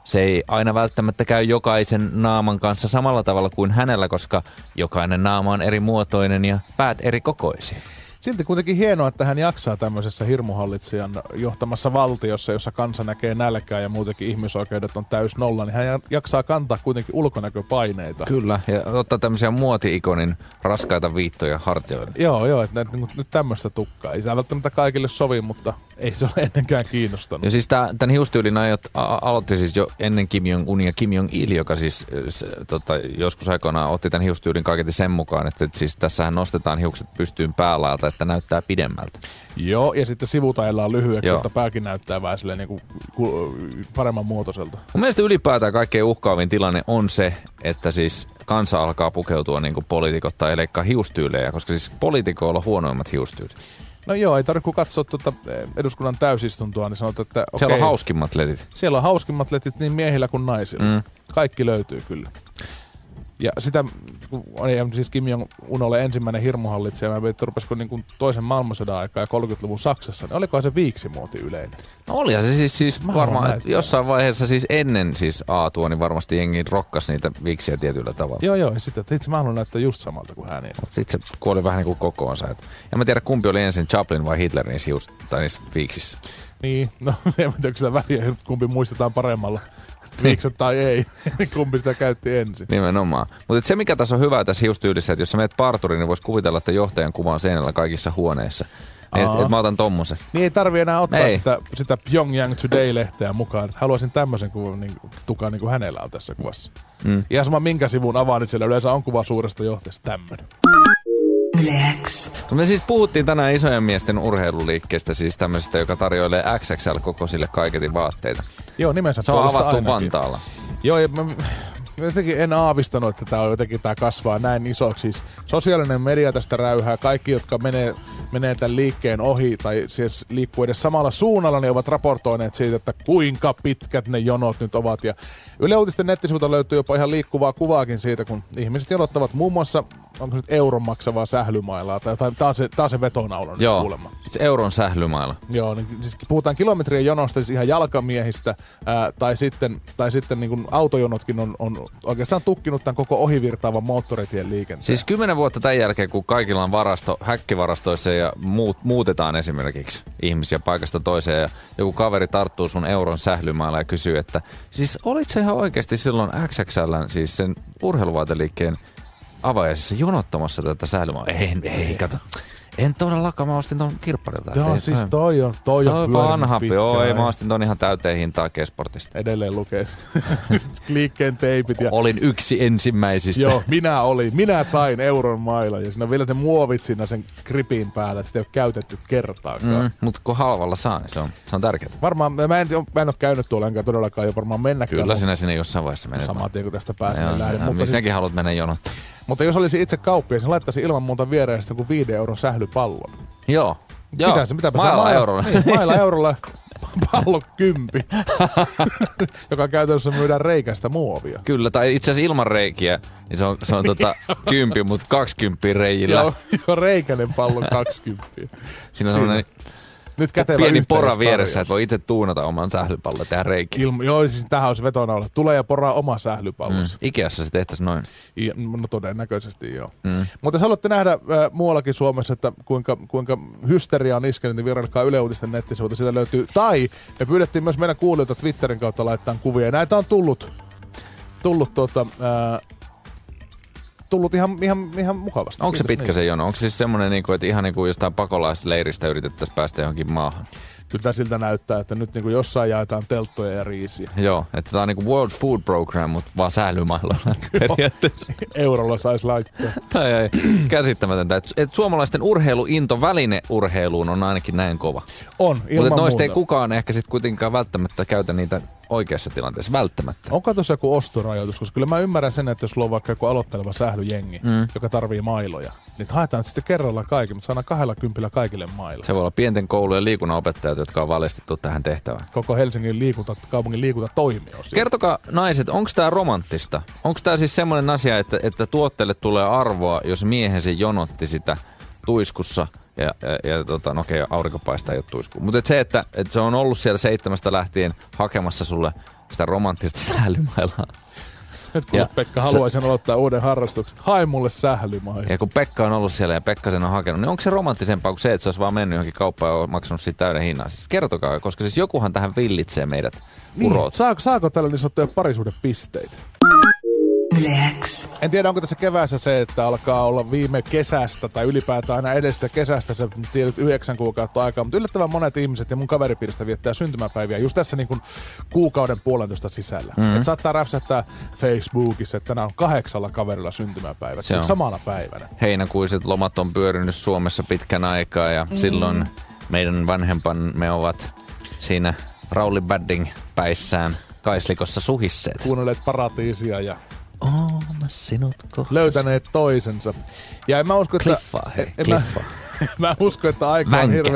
Se ei aina välttämättä käy jokaisen naaman kanssa samalla tavalla kuin hänellä, koska jokainen naama on eri muotoinen ja päät eri kokoisia. Silti kuitenkin hienoa, että hän jaksaa tämmöisessä hirmuhallitsijan johtamassa valtiossa, jossa kansa näkee nälkää ja muutenkin ihmisoikeudet on täys nolla, niin hän jaksaa kantaa kuitenkin ulkonäköpaineita. Kyllä, ja ottaa tämmöisiä muoti-ikonin raskaita viittoja hartioille. Joo, että nyt tämmöistä tukkaa. Ei se välttämättä kaikille sovi, mutta ei se ole ennenkään kiinnostanut. Ja siis tämän hiustyylin aloitti siis jo ennen Kim Jong-un ja Kim Jong-il, joka siis joskus aikoinaan otti tämän hiustyylin kaiketi sen mukaan, että siis tässähän nostetaan hiukset pystyyn päälaelta, että näyttää pidemmältä. Joo, ja sitten sivutaillaan lyhyeksi, Joo. jotta pääkin näyttää vähän silleen niin kuin paremman muotoiselta. Mun mielestä ylipäätään kaikkein uhkaavin tilanne on se, että siis kansa alkaa pukeutua niin kuin poliitikot tai leikkaa hiustyylejä, koska siis poliitikoilla on huonoimmat hiustyylit. No joo, ei tarvitse kun katsoa eduskunnan täysistuntoa, niin sanot, että okei. Siellä on hauskimmat letit. Siellä on hauskimmat letit niin miehillä kuin naisilla. Kaikki löytyy kyllä. Ja sitä, kun siis Kim Jong-un oli ensimmäinen hirmuhallitsija, mä mietin, rupesiko niin kuin toisen maailmansodan aikaa ja 30-luvun Saksassa, niin olikohan se viiksimuoti yleinen? No olihan se siis Mä varmaan, haluan että jossain vaiheessa siis ennen siis Aatua, niin varmasti jengi rokkas niitä viiksiä tietyllä tavalla. Joo, ja sitten, että itse mä haluan näyttää just samalta kuin hän. Sitten se kuoli vähän niin kuin kokoonsa. En mä tiedä, kumpi oli ensin, Chaplin vai Hitler niissä viiksissä. Niin, no en tiedä, onko sitä väliä, kumpi muistetaan paremmalla. Viikset tai ei, kumpi sitä käytti ensin. Nimenomaan. Mutta se, mikä tässä on hyvä tässä hiustyylissä, että jos sä menet parturiin, niin vois kuvitella, että johtajan kuva on seinällä kaikissa huoneissa. Et mä otan tommosen. Niin ei tarvii enää ottaa sitä Pyongyang Today-lehteä mukaan. Haluaisin tämmöisen kuvan tukaan niin kuin hänellä on tässä kuvassa. Ihan sama minkä sivun avaan, niin siellä yleensä on kuva suuresta johtajasta tämmöinen. Yle X. Me siis puhuttiin tänään isojen miesten urheiluliikkeestä, siis tämmöisestä, joka tarjoilee XXL-kokoisille kaiketin vaatteita. Joo, nimensä se on puolesta avattu ainakin. Vantaalla. Joo, ja mä jotenkin en aavistanut, että tää kasvaa näin isoksi. Siis sosiaalinen media tästä räyhää. Kaikki, jotka menee tämän liikkeen ohi tai siis liikkuu edes samalla suunnalla, niin ovat raportoineet siitä, että kuinka pitkät ne jonot nyt ovat. Ja Yle Uutisten nettisivuilta löytyy jopa ihan liikkuvaa kuvaakin siitä, kun ihmiset jonottavat muun muassa, onko nyt euron maksavaa sählymailaa, tai tää on se vetonaula nyt kuulemma. Se euron sählymaila. Joo, niin siis puhutaan kilometrien jonosta, siis ihan jalkamiehistä, tai sitten niin kuin autojonotkin on oikeastaan tukkinut tämän koko ohivirtaavan moottoritien liikenteen. Siis 10 vuotta tämän jälkeen, kun kaikilla on häkkivarastoissa ja muutetaan esimerkiksi ihmisiä paikasta toiseen ja joku kaveri tarttuu sun euron sählymailla ja kysyy, että siis olit se ihan oikeasti silloin XXL:n, siis sen urheiluvaateliikkeen avajaisissa jonottamassa tätä sählymailla? Ei, kato. En todellakaan, mä ostin ton kirpparilta. Joo, siis toi on vanha. pitkä. Joo, ei, mä ostin ton ihan täyteen hintaa G-Sportista. Edelleen lukee liikkeen teipit. Ja olin yksi ensimmäisistä. Joo, minä sain euron maila. Ja siinä on vielä ne muovit siinä sen gripin päällä, että sitä ei ole käytetty kertaakaan. Mutta kun halvalla saa, niin se on tärkeää. Varmaan, mä en ole käynyt tuolla, enkä todellakaan jo varmaan mennäkään. Kyllä sinä jossain vaiheessa menet. Samaa tien, kun tästä pääsen lähden. Sinäkin haluat mennä jonottaa. Mutta jos olisi itse kauppias, niin laittaisin ilman muuta viereen sitten kuin 5 euron sählypallon. Joo. Mitäpä mailla eurolla. Niin, mailla eurolla pallo 10, joka käytännössä myydään reikästä muovia. Kyllä, tai itse asiassa ilman reikiä, niin se on 10, mutta 20 reijillä. Joo, reikäinen pallo 20. Siinä on sellainen nyt pieni pora vieressä, että voi itse tuunata oman sählypallon ja tehdä reikiä. Joo, siis tähän olisi vetonaula. Tulee ja poraa oma sählypallosi. Ikeassa se tehtäisiin noin. No todennäköisesti joo. Mutta jos haluatte nähdä muuallakin Suomessa, että kuinka hysteria on iskenyt, niin virallikaa Yle Uutisten nettisivuilta sitä löytyy. Tai me pyydettiin myös meidän kuulijoita Twitterin kautta laittaa kuvia. Näitä on tullut tullut ihan mukavasti. Onko se Kiitos pitkä se jono? Onko siis semmoinen, että ihan niin kuin jostain pakolaisleiristä yritettäisiin päästä johonkin maahan? Kyllä tämä siltä näyttää, että nyt niin kuin jossain jaetaan telttoja ja riisiä. Joo, että tämä on niin kuin World Food Program, mutta vaan sählymailla periaatteessa. Eurolla saisi laittaa. Tai ei, käsittämätöntä. Et suomalaisten urheiluinto välineurheiluun on ainakin näin kova. On, ilman Mutta noista ei muuta. kukaan ehkä sitten kuitenkaan välttämättä käytä niitä oikeassa tilanteessa. Välttämättä. Onko tuossa joku ostorajoitus? Koska kyllä mä ymmärrän sen, että jos sulla on vaikka joku aloitteleva sählyjengi, joka tarvii mailoja, niin haetaan sitten kerralla kaikki, mutta saadaan 20 kaikille mailla. Se voi olla pienten koulujen liikunnanopettajat, jotka on valistettu tähän tehtävään. Koko Helsingin kaupungin liikuntatoimi on siellä. Kertokaa naiset, onko tämä romanttista? Onko tämä siis semmoinen asia, että tuotteelle tulee arvoa, jos miehesi jonotti sitä tuiskussa ja no okei, aurinko paistaa ei ole tuisku. Mutta se, että se on ollut siellä 7 lähtien hakemassa sulle sitä romanttista sählymailaa. Nyt kun Pekka haluaisin aloittaa uuden harrastuksen, hae mulle sählymailaa. Ja kun Pekka on ollut siellä ja Pekka sen on hakenut, niin onko se romanttisempaa kuin se, että se olisi vaan mennyt johonkin kauppaan ja maksanut siitä täyden hinnan? Siis kertokaa, koska siis jokuhan tähän villitsee meidät urot. Niin, saako tällä niin sanottuja parisuhdepisteitä? Yle X. En tiedä, onko tässä keväässä se, että alkaa olla viime kesästä tai ylipäätään aina edestä kesästä se tietyt 9 kuukautta aikaa, mutta yllättävän monet ihmiset ja mun kaveripiiristä viettää syntymäpäiviä just tässä niin kuin kuukauden puolentoista sisällä. Et saattaa räpsättää Facebookissa, että tänään on 8 kaverilla syntymäpäivät Se on. samana päivänä. Heinäkuiset lomat on pyörinyt Suomessa pitkän aikaa ja silloin meidän vanhempamme ovat siinä Rauli Badding päissään Kaislikossa suhisseet. Kuunnelleet Paratiisia ja Mä sinut kohtasin. löytäneet toisensa. Ja en mä usko, että... Kliffaa, hei, en kliffaa. Mä uskon, että aika on Vänkä.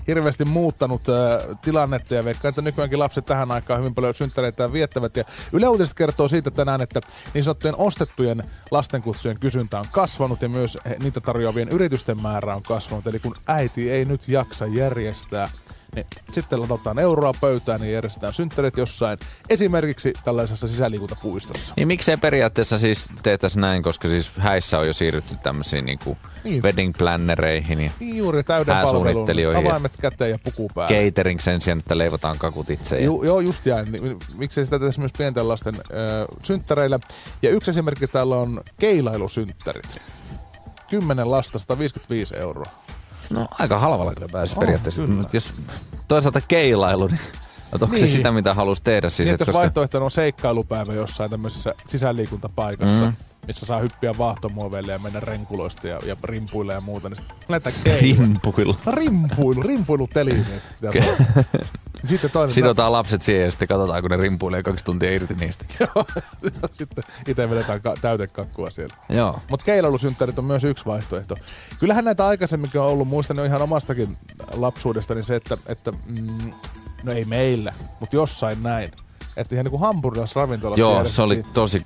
hirveästi muuttanut tilannetta ja veikkaan, että nykyäänkin lapset tähän aikaan hyvin paljon synttäreitä viettävät. Ja Yle Uutiset kertoo siitä tänään, että niin sanottujen ostettujen lastenkutsujen kysyntä on kasvanut ja myös niitä tarjoavien yritysten määrä on kasvanut. Eli kun äiti ei nyt jaksa järjestää, niin sitten ladataan euroa pöytään ja järjestetään synttärit jossain, esimerkiksi tällaisessa sisäliikuntapuistossa. Niin miksei periaatteessa siis tehtäisiin näin, koska siis häissä on jo siirrytty tämmöisiin niinku wedding plannereihin ja Niin juuri täyden palvelun, hääsuunnittelijoihin ja avaimet käteen ja puku päälle. catering sen sijaan, että leivotaan kakut itse. Ja Joo, just jäin. Miksei sitä tehtäisi myös pienten lasten synttäreillä. Ja yksi esimerkki täällä on keilailusynttärit. 10 lasta, 155 €. no aika halvalla kyllä pääsisi periaatteessa. kyllä. Mutta jos toisaalta keilailu, niin onko se Niin. sitä, mitä halusi tehdä? Siis, Niin, et jos vaihtoehtona on seikkailupäivä jossain tämmöisessä sisäliikuntapaikassa, missä saa hyppiä vaahtomuoveille ja mennä renkuloista ja rimpuilla ja muuta, niin sitten lähdetään keilua. rimpuilu. Rimpuilutelineet. Sitten toinen... Sidotaan lapset siihen ja sitten katsotaan, kun ne rimpuilee 2 tuntia irti niistä. Sitten itse vedetään täytekakkua siellä. Joo. Mutta keilailusynttärit on myös yksi vaihtoehto. Kyllähän näitä aikaisemminkin on ollut, muistan jo ihan omastakin lapsuudestani se, että no ei meillä, mutta jossain näin. Että ihan niin kuin hampurilaisravintolassa Joo, se järjestettiin. oli tosi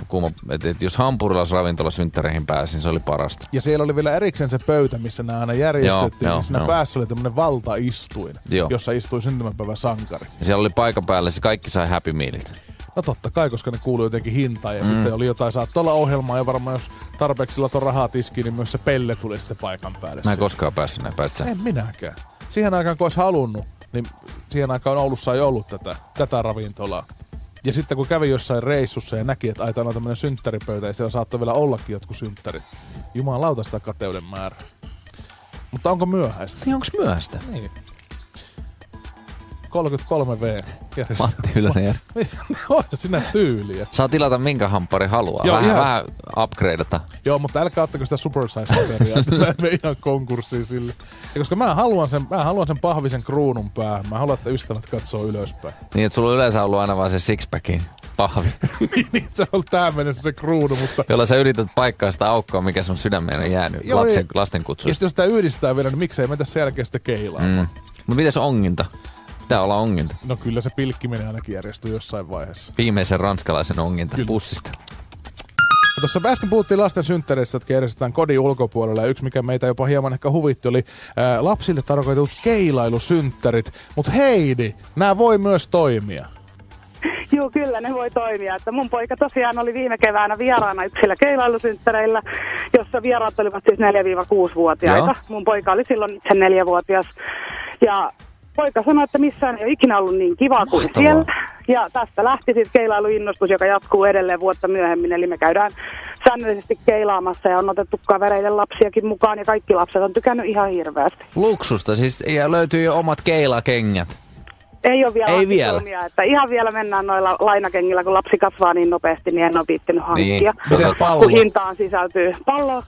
kuuma että jos hampurilaisravintolasynttäreihin pääsin, se oli parasta. Ja siellä oli vielä erikseen se pöytä, missä nämä aina järjestettiin. Joo, ja siinä joo. päässä oli tämmöinen valtaistuin, Joo. jossa istui syntymäpäivän sankari. Ja siellä oli paikan päällä, se kaikki sai Happy Mealit. No totta kai, koska ne kuului jotenkin hintaan. Ja sitten oli jotain, saattoi olla ohjelmaa. Ja varmaan jos tarpeeksi laton rahaa tiskiin, niin myös se pelle tuli sitten paikan päälle. Mä en koskaan päässyt näin, pääsit sä? En minäkään. Siihen aikaan, kun olisi halunnut, niin siihen aikaan Oulussa ei ollut tätä ravintolaa. Ja sitten kun kävi jossain reissussa ja näki, että täällä on tämmöinen synttäripöytä ja siellä saattoi vielä ollakin jotkut synttärit. Jumalauta sitä kateuden määrää. Mutta onko myöhäistä? Niin onks myöhäistä? Niin. 33V. Matti Ylänjärvi. Oota sinä tyyliä. Saa tilata minkä hamppari haluaa. Joo, Vähän upgradeata. Joo, mutta älkää ottako sitä super size-paperia. Mä en mene ihan konkurssiin sille. Ja koska mä haluan sen pahvisen kruunun päähän. Mä haluan, että ystävät katsoo ylöspäin. Niin, että sulla on yleensä ollut aina vaan se sixpackin pahvi, Niin, se on tähän mennessä se kruunu, mutta... jolla sä yrität paikkaa sitä aukkoa, mikä sun sydämeen on jäänyt Joo, ja lasten Ja kutsuista. sitten jos sitä yhdistää vielä, niin miksei mentä sen jälkeen sitten keilaamaan. Mutta mites onginta? Pitää olla onginta. No kyllä se pilkkiminen ainakin järjestyy jossain vaiheessa. Viimeisen ranskalaisen onginta Kyllä. pussista. Ja tuossa äsken puhuttiin lasten synttäreistä, jotka järjestetään kodin ulkopuolella. Ja yksi, mikä meitä jopa hieman ehkä huvitti, oli lapsille tarkoitetut keilailusynttärit. Mutta Heidi, nämä voi myös toimia. Joo, kyllä ne voi toimia. Että mun poika tosiaan oli viime keväänä vieraana yksillä keilailusynttäreillä, jossa vieraat olivat siis 4-6-vuotiaita. Joo. Mun poika oli silloin itse 4-vuotias. Ja poika sanoi, että missään ei ole ikinä ollut niin kiva kuin Mahtavaa. siellä. Ja tästä lähti sitten keilailuinnostus, joka jatkuu edelleen vuotta myöhemmin. Eli me käydään säännöllisesti keilaamassa ja on otettu kavereiden lapsiakin mukaan ja kaikki lapset on tykännyt ihan hirveästi. Luksusta, siis ja löytyy jo omat keilakengät. Ei ole vielä. Ei vielä. Että ihan vielä mennään noilla lainakengillä, kun lapsi kasvaa niin nopeasti, niin en ole viittinyt hankkia. Miten pallo? Kun hintaan sisältyy. Pallo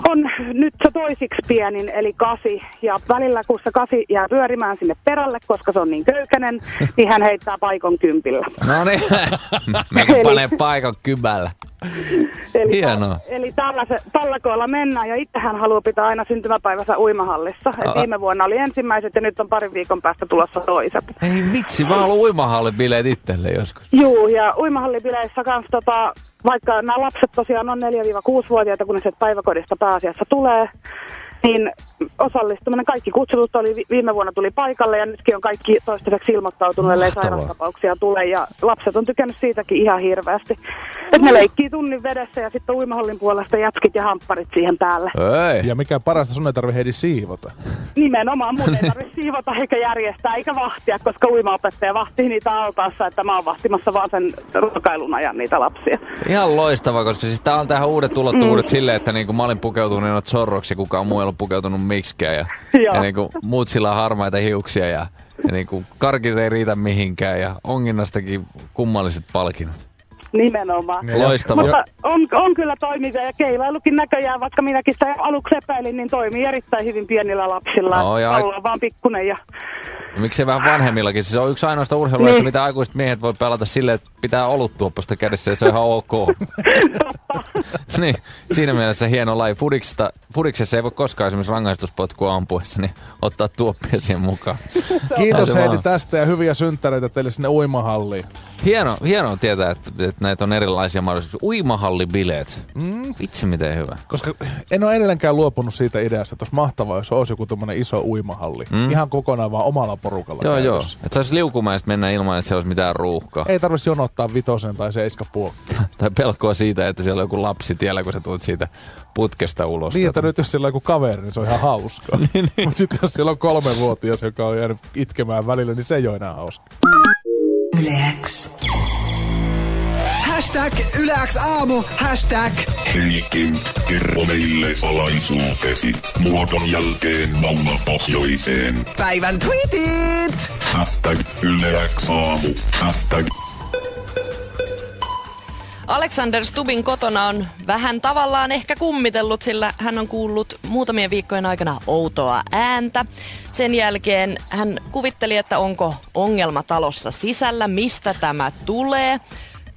on nyt se toisiksi pienin, eli 8. Ja välillä, kun se 8 jää pyörimään sinne perälle, koska se on niin köykäinen, niin hän heittää paikon 10. No niin, mekin panee paikan kybällä. Hienoa. Eli tällä koilla mennään, ja itsehän haluaa pitää aina syntymäpäivänsä uimahallissa. Viime vuonna oli ensimmäiset, ja nyt on parin viikon päästä tulossa toiset. Ei vitsi, mä haluan uimahallibileet itselle joskus. Juu, ja uimahallibileissä kanssa vaikka nämä lapset tosiaan on 4-6-vuotiaita, kun ne sieltä päiväkodista pääasiassa tulee, niin osallistuminen, kaikki kutsutut oli viime vuonna tuli paikalle ja nytkin on kaikki toistaiseksi ilmoittautunut, ellei sairaustapauksia tule ja lapset on tykännyt siitäkin ihan hirveästi. Että ne leikkii tunnin vedessä ja sitten uimahallin puolesta jätkit ja hampparit siihen päälle. Ei. Ja mikä parasta, sun ei tarvitse Heidi siivota. Nimenomaan, mun ei tarvitse siivota eikä järjestää eikä vahtia, koska uimaopettaja vahtii niitä altaassa, että mä oon vahtimassa vaan sen ruokailun ajan niitä lapsia. Ihan loistava, koska siis tää on tähän uudet ulottuvuudet silleen, että niinku mä olin pukeutunut zorroksi ja kukaan muu ei ollut pukeutunut miksikään. Ja niinku muut sillä on harmaita hiuksia ja niinku karkit ei riitä mihinkään ja onginnastakin kummalliset palkinnot. Nimenomaan. Loistava. Mutta on kyllä toimiva ja keilailukin näköjään, vaikka minäkin sitä aluksi epäilin, niin toimii erittäin hyvin pienillä lapsilla. No, Pallo on vaan pikkunen ja... Miksei vähän vanhemmillakin? Se on yksi ainoasta urheiluista, niin. Mitä aikuiset miehet voi pelata silleen, että pitää oluttuopposta kädessä ja se on ihan ok. Niin, siinä mielessä hieno laji. Fudiksessa ei voi koskaan esimerkiksi rangaistuspotkua ampuessa, niin ottaa tuoppia siihen mukaan. Kiitos Heidi tästä ja hyviä synttäreitä teille sinne uimahalliin. Hienoa tietää, että näitä on erilaisia mahdollisuuksia. Uimahallibileet. Vitsi miten hyvä. Koska en ole edelleenkään luopunut siitä ideasta, että olisi mahtavaa, jos olisi joku tommonen iso uimahalli. Ihan kokonaan vaan omalla porukalla. Joo. Että saisi liukumäistä mennä ilman, että siellä olisi mitään ruuhkaa. Ei tarvitsisi jonottaa 5 tai 7,5. Tai pelkoa siitä, että siellä on joku lapsi tiellä, kun sä tulet siitä putkesta ulos. Niin, että nyt jos siellä on joku kaveri, niin se on ihan hauskaa. Mutta sitten jos siellä on 3-vuotias, joka on jäänyt itkemään välillä, niin se ei ole enää hauskaa. Yle X. Hashtag Yle X aamu. Hashtag Heikin, kerro meille salaisuutesi. Muodon jälkeen mauna pohjoiseen. päivän tweetit. Hashtag Yle X aamu. Hashtag Alexander Stubbin kotona on vähän tavallaan ehkä kummitellut, sillä hän on kuullut muutamien viikkojen aikana outoa ääntä. Sen jälkeen hän kuvitteli, että onko ongelma talossa sisällä, mistä tämä tulee,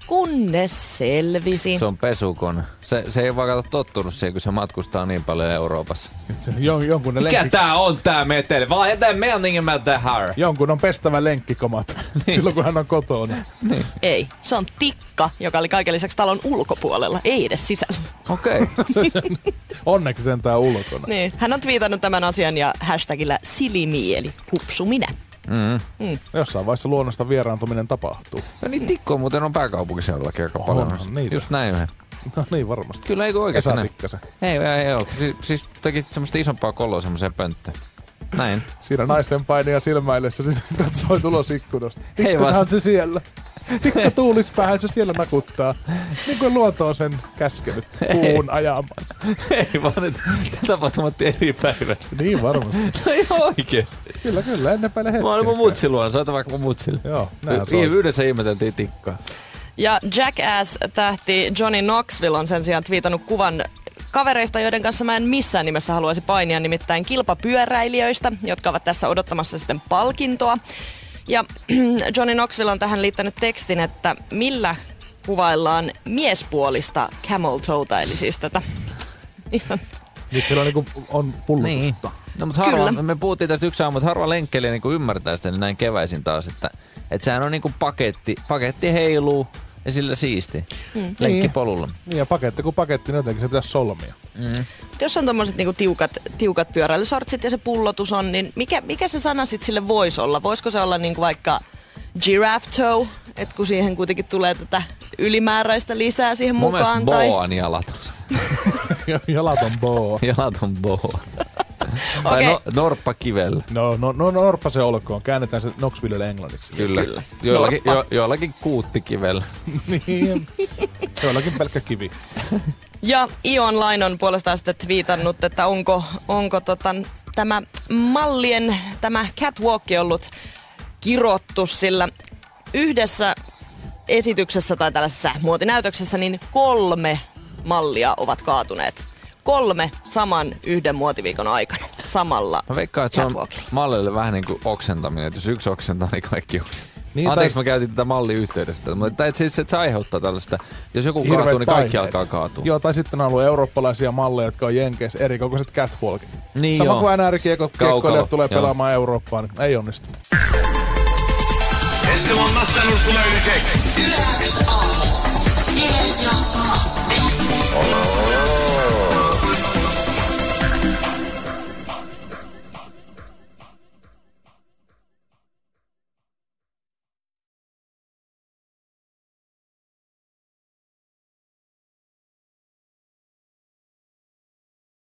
kunnes selvisi. Se on pesukone. Se ei vaan kato tottunut siihen, kun se matkustaa niin paljon Euroopassa. Mikä tää on tää meteli? Vaan jätän meidän med här. Jonkun on pestävä lenkkikomat silloin, kun hän on kotona. Niin. Ei, se on tikka, joka oli kaiken lisäksi talon ulkopuolella, ei edes sisällä. Okei. Onneksi sentään ulkona. Niin. Hän on twiitannut tämän asian ja hashtagillä silimi, eli hupsu minä. Jossain vaiheessa luonnosta vieraantuminen tapahtuu. No niin, tikko muuten on pääkaupunkiseudullakin aika paljon. Niitä. Just näin yhden. No niin, varmasti. Kyllä eikö oikeesti näin? Tikkasen. Ei ole. Siis teki semmoista isompaa koloa semmoiseen pönttöön. Näin. Siinä naisten painia silmäillessä sinne katsoi tulos ikkunasta. Hei vaan Tikkahan se siellä. Tikka tuulispäähän se siellä nakuttaa. Niin kuin luonto on sen käskenyt puun ajamaan. Ei vaan, että tapahtumat eri päivät. Niin varmasti. No ihan oikeesti. Kyllä, ennen päälle hetkeä. Mä olin mun mutsi luona, soita vaikka mun mutsille. Joo, näinhän se on. Yhdessä ihmeteltiin tikkaa. Ja Jackass-tähti Johnny Knoxville on sen sijaan twiitannut kuvan kavereista, joiden kanssa mä en missään nimessä haluaisi painia, nimittäin kilpapyöräilijöistä, jotka ovat tässä odottamassa sitten palkintoa. Ja Johnny Knoxville on tähän liittänyt tekstin, että millä kuvaillaan miespuolista camel toeta, eli siis tätä. Nyt siellä on pullutusta. Niin. No, mutta harva, me puhuttiin tästä yksi aamu, mutta harva lenkkeilijä niin ymmärtää sitä niin näin keväisin taas, että sehän on niin kuin paketti heiluu ja sillä siisti. Lenkkipolulla. Niin ja paketti kuin paketti, niin jotenkin se pitäisi solmia. Jos on tommoset niinku tiukat pyöräilysortsit ja se pullotus on, niin mikä se sana sit sille voisi olla? Voisiko se olla niinku vaikka giraffe toe, että kun siihen kuitenkin tulee tätä ylimääräistä lisää siihen mun mukaan? Mun mielestä boan jalat. Jalat on boa. Jalat on boa. Tai Okei. norppakivel. No norppa se olkoon. Käännetään se Knoxvillelle englanniksi. Kyllä. Joillakin kuuttikivel. Niin. Joillakin pelkkä kivi. Ja E-Online on puolestaan sitten twiitannut, että onko tämä mallien, tämä catwalk ollut kirottu, sillä yhdessä esityksessä tai tällaisessa muotinäytöksessä niin 3 mallia ovat kaatuneet. 3 saman yhden muotiviikon aikana samalla Mä veikkaan, että se on catwalkilla. mallille vähän niin kuin oksentaminen. Että jos yksi oksentaa, niin kaikki oksentaa. Niin, Anteeksi, mä käytin tätä malliyhteydestä. Mutta siis, että se aiheuttaa tällaista. Jos joku kaatuu, niin kaikki alkaa kaatua. Joo, tai sitten on ollut eurooppalaisia malleja, jotka on Jenkeissä erikokoiset catwalkit. Niin Sama joo. kuin NR-kiekkoilijat tulee pelaamaan Eurooppaan, niin ei onnistu. Yle X